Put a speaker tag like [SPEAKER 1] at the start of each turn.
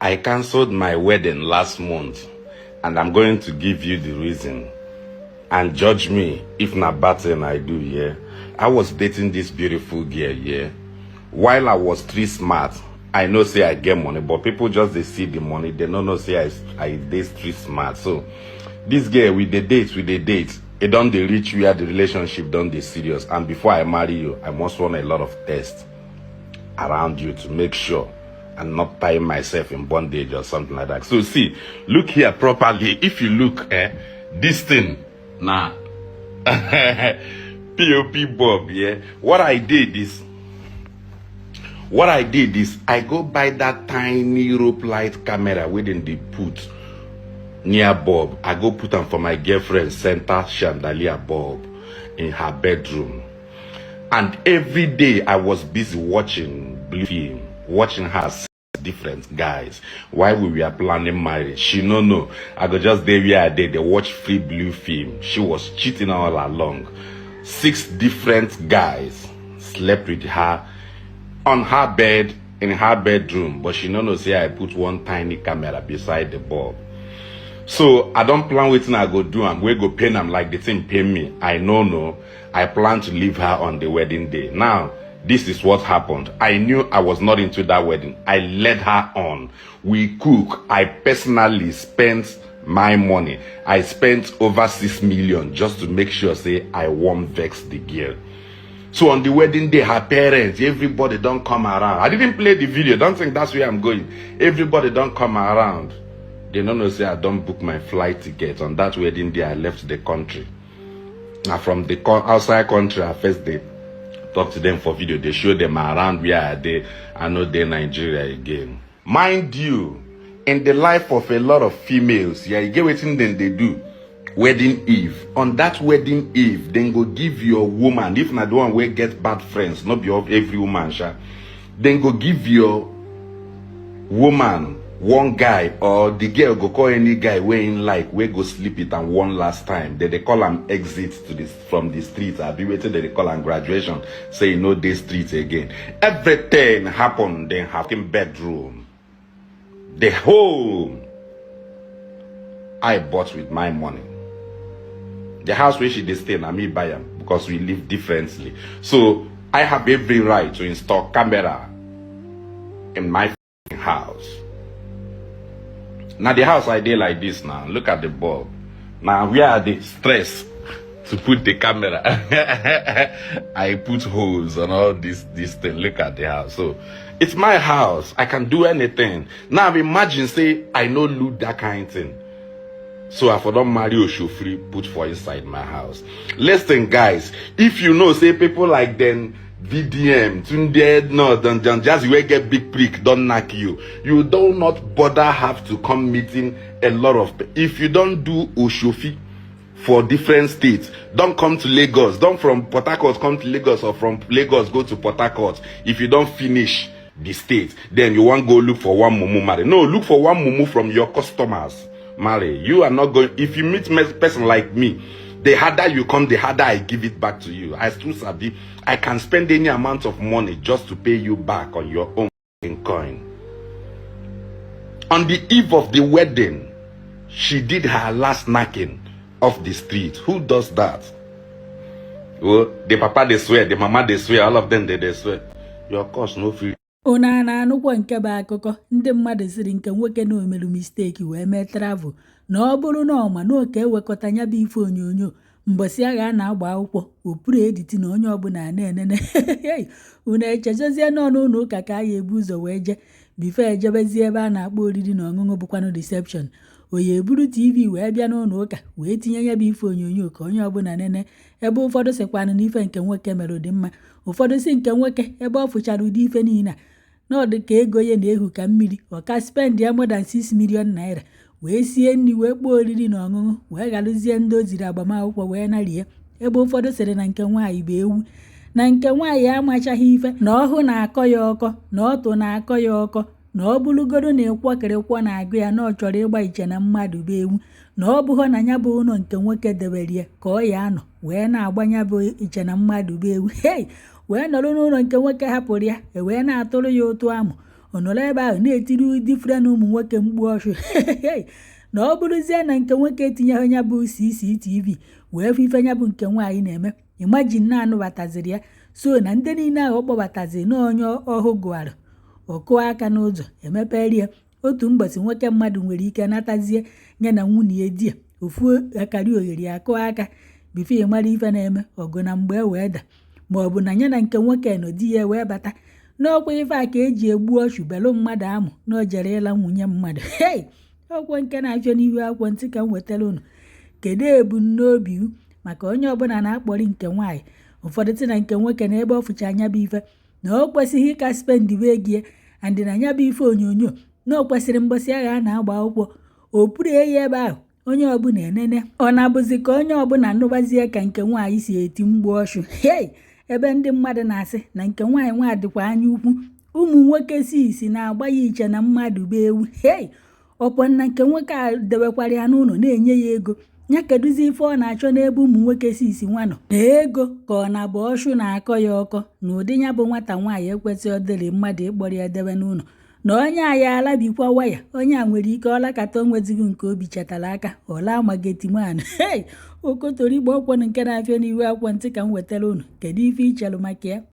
[SPEAKER 1] I cancelled my wedding last month, and I'm going to give you the reason. And judge me if not bad thing I do, yeah. I was dating this beautiful girl, yeah. While I was street smart, I know say I get money, but people just they see the money, they don't know say I dey street smart. So this girl with the date, it don't they reach where the relationship done dey serious. And before I marry you, I must run a lot of tests around you to make sure and not tie myself in bondage or something like that. So see, look here properly. If you look, this thing, nah, POP Bob, yeah. What I did is, I go buy that tiny rope light camera within the put near Bob. I go put them for my girlfriend center chandelier bulb in her bedroom. And every day I was busy watching blue film, watching her different guys while we were planning marriage. She no know. I go just there where I did. They watch free blue film. She was cheating all along. 6 different guys slept with her on her bed in her bedroom, but she no know say I put one tiny camera beside the bulb. So I don't plan waiting I go do and we go pay them like the thing pay me. I no. I plan to leave her on the wedding day. Now, this is what happened. I knew I was not into that wedding. I led her on. We cook. I personally spent my money. I spent over 6 million just to make sure say I won't vex the girl. So on the wedding day, her parents, everybody don't come around. I didn't play the video. Don't think that's where I'm going. Everybody don't come around. They don't know say I don't book my flight ticket. On that wedding day, I left the country. Now from the outside country, I first they talk to them for video. They show them around where they I know they're Nigeria again. Mind you, in the life of a lot of females, yeah, you get what they do. Wedding eve. On that wedding eve, then go give your woman, if not the one where get bad friends, not be of every woman, then go give your woman one guy, or the girl go call any guy wearing like we go sleep it and one last time. Then they call him exit to this from the streets. I'll be waiting. They call him graduation. Say no day streets again. Everything happened. Then having bedroom. The home I bought with my money. The house where she dey stay, na me buy am because we live differently. So I have every right to install camera in my house. Now the house I did like this now. Look at the bulb. Now where are the stress to put the camera? I put holes on all this thing. Look at the house. So it's my house. I can do anything. Now imagine say I no loot that kind of thing. So I for don't marry Oshofri put for inside my house. Listen, guys, if you know, say people like them, VDM, Tunde, no, don't just we get big prick, don't knock you. You do not bother have to come meeting a lot of. If you don't do Oshofi for different states, don't come to Lagos. Don't from Port Harcourt come to Lagos, or from Lagos go to Port Harcourt. If you don't finish the state, then you want go look for one mumu marry. No, look for one mumu from your customers. Marry. You are not going. If you meet a person like me, the harder you come, the harder I give it back to you. I still sabi. I can spend any amount of money just to pay you back on your own coin. On the eve of the wedding, she did her last knocking off the street. Who does that? Well, the papa they swear, the mama they swear, all of them they swear. Your course no free.
[SPEAKER 2] Ona na anụkwa nke ba akụkọ ndị mmadụ siri nke nwoke na omelu mistake wee mee travel na ọ bụrụ na ọma na oke ewekọta nya bụ ife onyonyo mbosi agha na-agba akwụkwọ opuru editi na onye ọbụla na-enene unu echezozie n'ọnụ ụlọ ụka ka ya ebu ụzọ wee je bife ejebezie ebe a na-akpọ oriri na ọṅụṅụ bụkwanụ reception oye eburu TV wee bịa n'ụlọ ụka wee tinye ya bụ ife onyonyo ka onye ọbụla nene ebe ụfọdụ sikwanụ n'ife nke nwoke mere dị mma ụfọdụ si nke nwoke ebe ọ fụchara ụdị ife niile n'ọdụ ka ego ya na-ehu ka mmiri ọka spend ya more than 6 million naira wee sie nri wee kpọọ oriri na ọṅụṅụ wee galụzie ndị o ziri agbamakwụkwọ wee narie ebe ụfọdụ sịrị na nke nwaanyị bụ ewu na nke nwaanyị amachaghị ife na ọhụ na-akọ ya ọkọ na ọtụ na-akọ ya ọkọ na ọ bụrụgodo na ekwọkịrịkwọ na-agụ ya na ọ chọrọ ịgba iche na mmadụ bụ ewu na ọ bụghọ na ya bụ ụlọ nke nwoke debere ya ka ọ ya anọ wee na-agbanya bụ iche na mmadụ bụ ewu wee nọrọ n'ụlọ nke nwoke hapụrụ ya wee na-atụrụ ya ụtụ amụ ọ nọrọ ebe ahụ na-etiri ụdị na ụmụ nwoke mgbu ọchụ na ọ bụrụzie na nke nwoke etinyeghị onye bụ CCTV wee fụ ife nya bụ nke nwaanyị na-eme, imagine na anụbataziri ya, so na ndị niile ahụ ọ kpọbataziri na onye ọhụ gụara ọkụọ aka n'ụzọ emeperie. Otu mbọsị nwoke mmadụ nwere ike natazie nye na nwunye ya di ofu akari oghere akụọ aka bifo ịmara ife na-eme ọgụ na mgbe wee da, ma ọ bụ na nye na nke nwoke nọ di ya wee bata n'ọkwa ife a ka eji egbu ọchụ belụ mmadụ amụ na o jere ịla nwunye mmadụ. Ọkwọ nke na-achọ n'ihu akwụkwọ ntị ka m wetara unu kedu ebumnobi maka onye ọbụla na-akpọrị nke nwaanyị ụfọdụ tị na nke nwoke na ebe ọ fụcha anya bụ ife na o kwesịghị ịka spendiwe gie andị na anya bụ ife onyonyo na o kwesịrị mgbọsị agha a na-agba akwụkwọ o pụrụ eyi ebe ahụ onye ọbụla enene. Ọ na-abụzi ka onye ọbụla nụbazie ka nke nwaanyị si eti mgbu ọchụ ebe ndị mmadụ na-asị na nke nwaanyị nwa dịkwa anya ukwu, ụmụ nwoke si na-agba ya iche na mmadụ bụ ewu. Ọkwa na nke nwoke a debekwara ya n'ụlọ na-enye ya ego, ya kedụzi ife ọ na-achọ n'ebe ụmụ nwoke si nwa nọ na ego ka ọ na-abụ ọchụ na-akọ ya ọkọ na ụdị ya bụ nwata nwaanyị ekwesịghị ọdịrị mmadụ ịkpọrọ ya debe n'ụlọ na onye a ya alabikwa waya, onye a nwere ike ọlakata onwezighị nke obi chetara aka ọla magetiman. Okotorigbo ọkwọ nke na-afịa n'ihu akwụkwọ ntị ka m wetara unu kedu ife ichelụ maka ya.